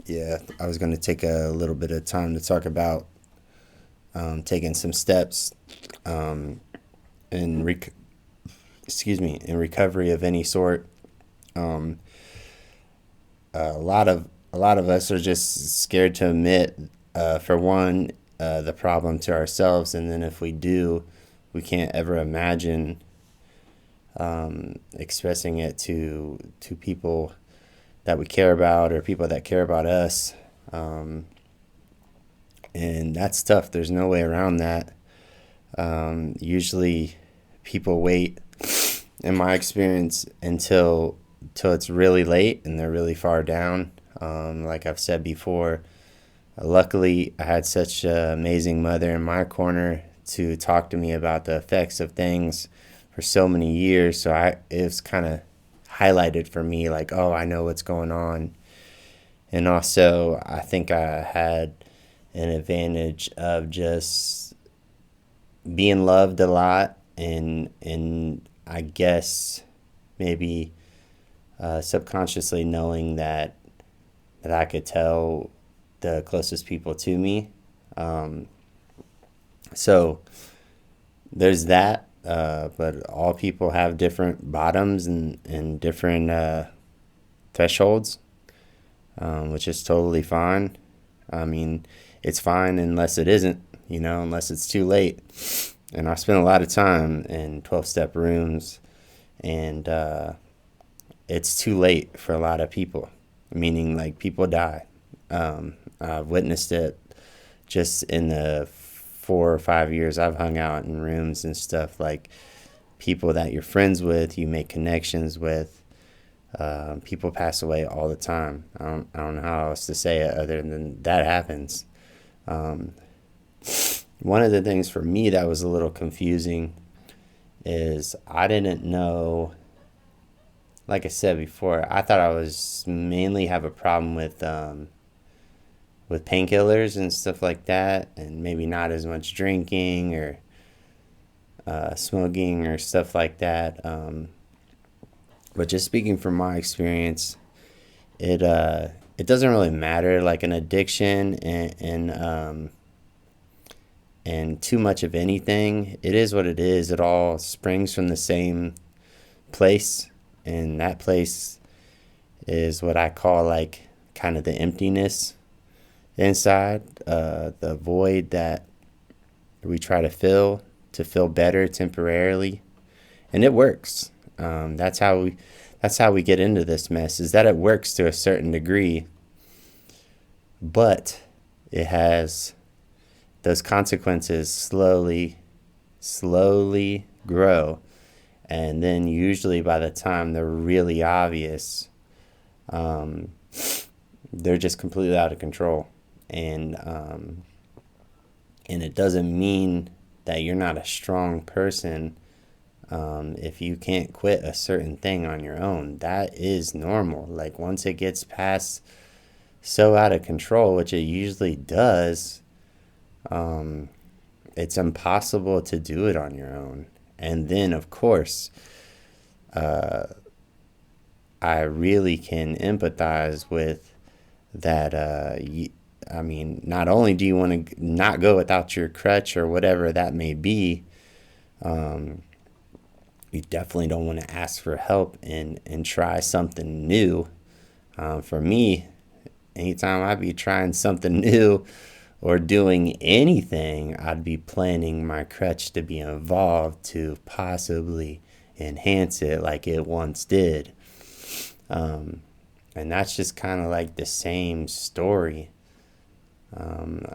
Yeah, I was going to take a little bit of time to talk about taking some steps um, in in recovery of any sort. Um, a lot of us are just scared to admit, for one, the problem to ourselves, and then if we do, we can't ever imagine expressing it to people that we care about or people that care about us. Um, and that's tough. There's no way around that. Usually, people wait, in my experience, until it's really late and they're really far down. Like I've said before, luckily I had such an amazing mother in my corner to talk to me about the effects of things for so many years. So it was kind of highlighted for me, like, oh, I know what's going on. And also, I think I had an advantage of just being loved a lot, and I guess maybe subconsciously knowing that I could tell the closest people to me. Um, so there's that. But all people have different bottoms and different thresholds, which is totally fine. I mean, it's fine unless it isn't, unless it's too late. And I spent a lot of time in 12 step rooms, and it's too late for a lot of people, meaning like people die. I've witnessed it just in the 4 or 5 years I've hung out in rooms and stuff. Like people that you're friends with, you make connections with. People pass away all the time. I don't know how else to say it other than that happens. Um, One of the things for me that was a little confusing is I didn't know, like I said before, I thought I was mainly have a problem with painkillers and stuff like that, and maybe not as much drinking or smoking or stuff like that. But just speaking from my experience, it uh, it doesn't really matter. Like an addiction and too much of anything, it is what it is. It all springs from the same place, and that place is what I call like kind of the emptiness inside, the void that we try to feel better temporarily, and it works. That's how we get into this mess. Is that it works to a certain degree, but it has those consequences slowly grow, and then usually by the time they're really obvious, um, they're just completely out of control, and it doesn't mean that you're not a strong person. If you can't quit a certain thing on your own, that is normal. Like once it gets past so out of control, which it usually does, um, it's impossible to do it on your own. And then, of course, uh, I really can empathize with that. I mean, not only do you want to not go without your crutch or whatever that may be, um, you definitely don't want to ask for help and try something new. For me, anytime I'd be trying something new or doing anything, I'd be planning my crutch to be involved to possibly enhance it like it once did. Um, and that's just kind of like the same story. Um,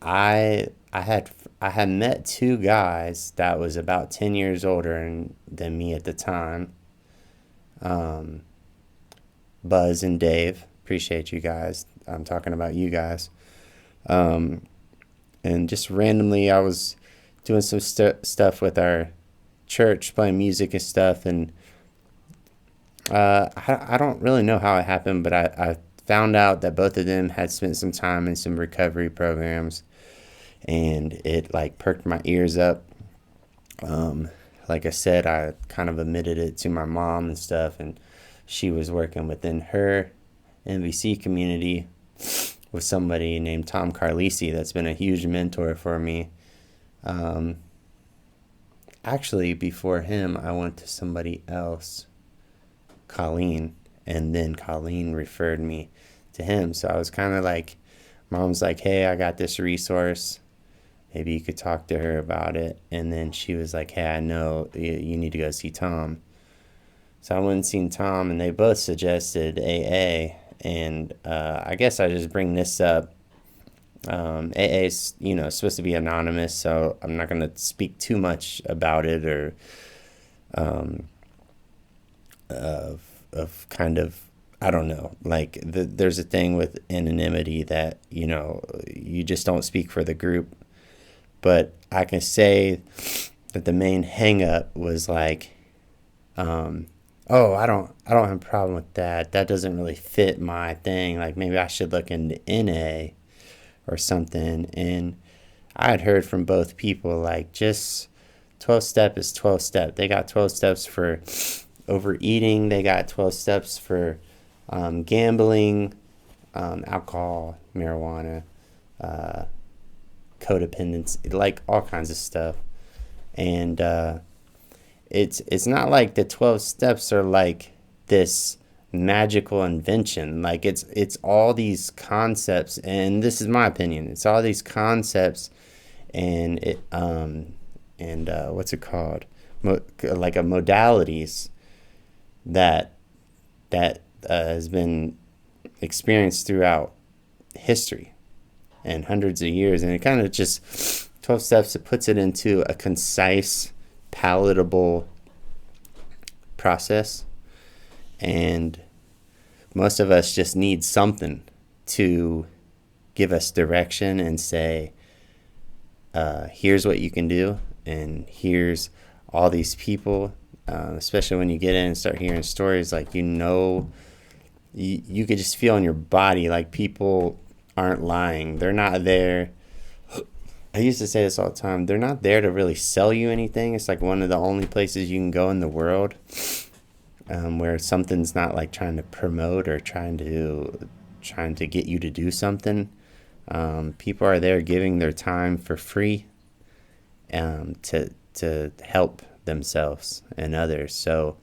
I had met two guys that was about 10 years older than me at the time. Um, Buzz and Dave. Appreciate you guys. I'm talking about you guys. Um, and just randomly, I was doing some stuff with our church, playing music and stuff. And I don't really know how it happened, but I found out that both of them had spent some time in some recovery programs, and it like perked my ears up. Um, like I said, I kind of admitted it to my mom and stuff, and she was working within her MVC community. with somebody named Tom Carlisi that's been a huge mentor for me. Um, Actually, before him, I went to somebody else, Colleen, and then Colleen referred me to him. So I was kind of like, Mom's like, hey, I got this resource. Maybe you could talk to her about it. And then she was like, hey, I know you need to go see Tom. So I went and seen Tom, and they both suggested AA. And I guess I just bring this up. AA is, supposed to be anonymous, so I'm not going to speak too much about it or of kind of, I don't know, like there's a thing with anonymity that, you just don't speak for the group. But I can say that the main hang up was like, oh, I don't have a problem with that. That doesn't really fit my thing. Like maybe I should look into NA or something. And I had heard from both people like just 12 step is 12 step. They got 12 steps for overeating. They got 12 steps for gambling, alcohol, marijuana, codependence, like all kinds of stuff. And it's not like the 12 steps are like this magical invention. Like it's all these concepts, and this is my opinion. It's all these concepts, and what's it called? Like a modalities that has been experienced throughout history and hundreds of years, and it kind of just 12 steps. It puts it into a concise, palatable process, and most of us just need something to give us direction and say, here's what you can do, and here's all these people, especially when you get in and start hearing stories, like, you could just feel in your body like people aren't lying. They're not there. I used to say this all the time. They're not there to really sell you anything. It's like one of the only places you can go in the world where something's not like trying to promote or trying to get you to do something. People are there giving their time for free to help themselves and others. So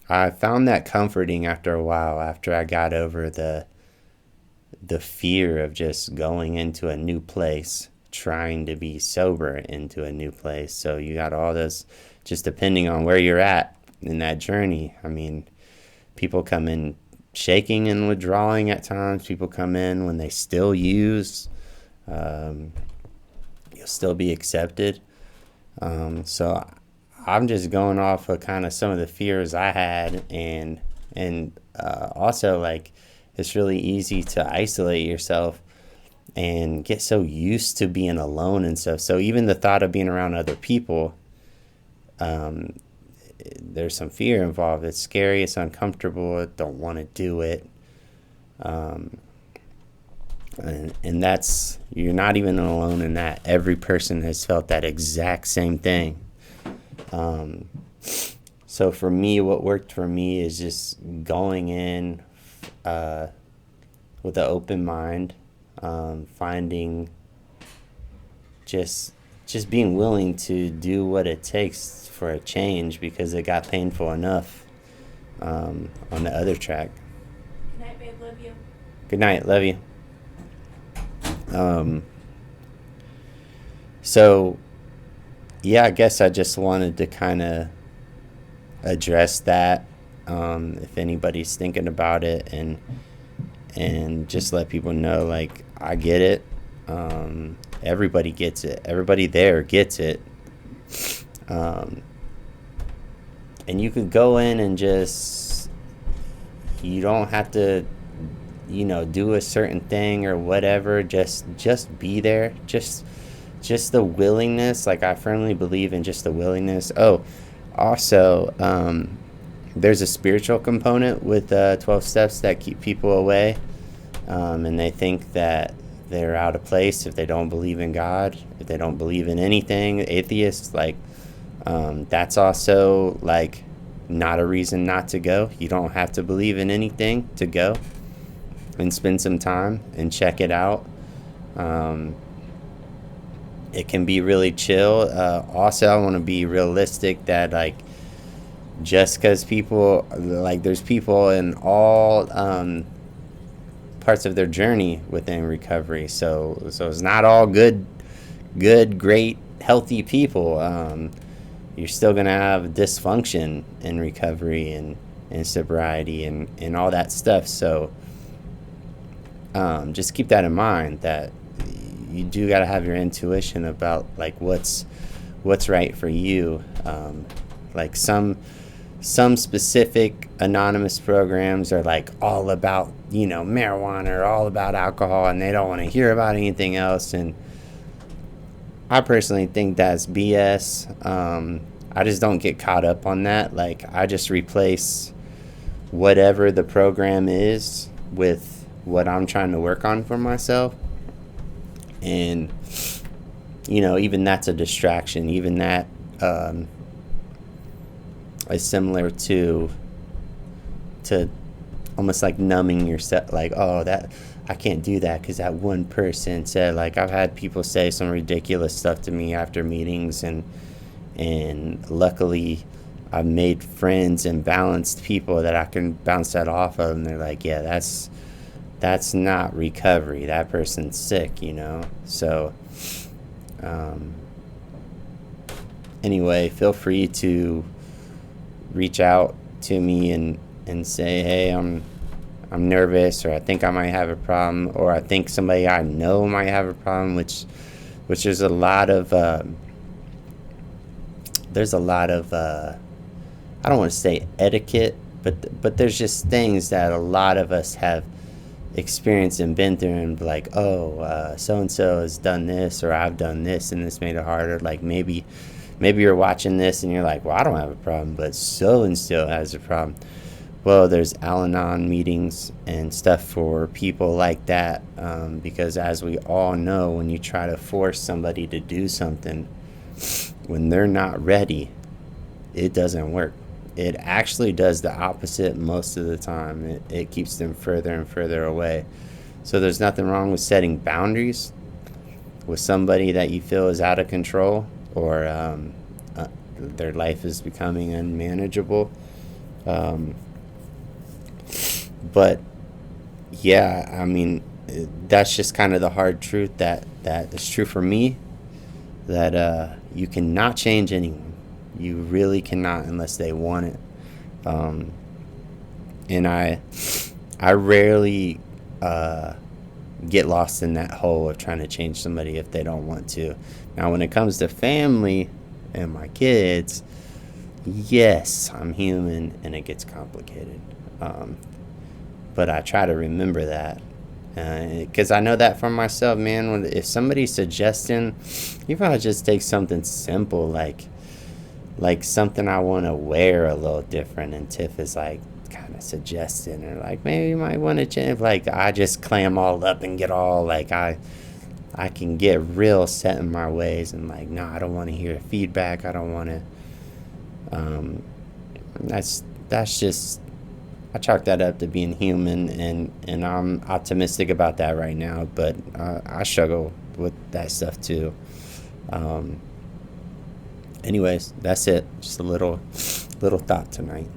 I found that comforting after a while, after I got over the fear of just going into a new place, trying to be sober into a new place. So you got all this, just depending on where you're at in that journey. I mean, people come in shaking and withdrawing at times. People come in when they still use. You'll still be accepted. So I'm just going off of kind of some of the fears I had, and also like it's really easy to isolate yourself and get so used to being alone and stuff. So even the thought of being around other people, there's some fear involved. It's scary. It's uncomfortable. I don't want to do it. And that's, you're not even alone in that. Every person has felt that exact same thing. So for me, what worked for me is just going in with an open mind, finding just being willing to do what it takes for a change, because it got painful enough on the other track. Good night, babe. Love you. Good night. Love you. So, yeah, I guess I just wanted to kind of address that, if anybody's thinking about it, and just let people know, like, I get it. Everybody gets it. Everybody there gets it. And you could go in and just, you don't have to, do a certain thing or whatever. Just be there. Just the willingness. Like, I firmly believe in just the willingness. Oh, also, there's a spiritual component with 12 steps that keep people away. And they think that they're out of place if they don't believe in God, if they don't believe in anything. Atheists, like, that's also, like, not a reason not to go. You don't have to believe in anything to go. and spend some time and check it out. Um, it can be really chill. Also, I want to be realistic that like just because people like there's people in all parts of their journey within recovery. So it's not all good, great, healthy people. You're still gonna have dysfunction in recovery and sobriety and all that stuff. So just keep that in mind that you do got to have your intuition about like what's right for you. Like some specific anonymous programs are like all about marijuana or all about alcohol, and they don't want to hear about anything else. And I personally think that's BS. I just don't get caught up on that. Like I just replace whatever the program is with what I'm trying to work on for myself. And even that's a distraction. Even that is similar to almost like numbing yourself. Like, oh, that I can't do that because that one person said. Like, I've had people say some ridiculous stuff to me after meetings, and luckily I've made friends and balanced people that I can bounce that off of, and they're like, yeah, that's not recovery. That person's sick. So anyway, feel free to reach out to me and say, hey, I'm nervous, or I think I might have a problem, or I think somebody I know might have a problem, which there's a lot of I don't want to say etiquette, but there's just things that a lot of us have experienced and been through, and like, oh, so and so has done this, or I've done this and this made it harder. Like maybe you're watching this and you're like, well, I don't have a problem, but so and so has a problem. Well, there's Al-Anon meetings and stuff for people like that, because as we all know, when you try to force somebody to do something when they're not ready, it doesn't work. It actually does the opposite most of the time. It keeps them further and further away. So there's nothing wrong with setting boundaries with somebody that you feel is out of control, or their life is becoming unmanageable. But yeah, I mean, that's just kind of the hard truth that is true for me, that you cannot change anyone. You really cannot unless they want it. And I rarely get lost in that hole of trying to change somebody if they don't want to. Now, when it comes to family and my kids, yes, I'm human and it gets complicated. But I try to remember that, because I know that for myself, man. If somebody's suggesting, even if I just take something simple like something I want to wear a little different, and Tiff is like kind of suggesting, or like maybe you might want to change. Like I just clam all up and get all like I can get real set in my ways, and like, no, I don't want to hear feedback. I don't want to. That's just, I chalk that up to being human, and I'm optimistic about that right now. But I struggle with that stuff too. Anyways, that's it. Just a little thought tonight.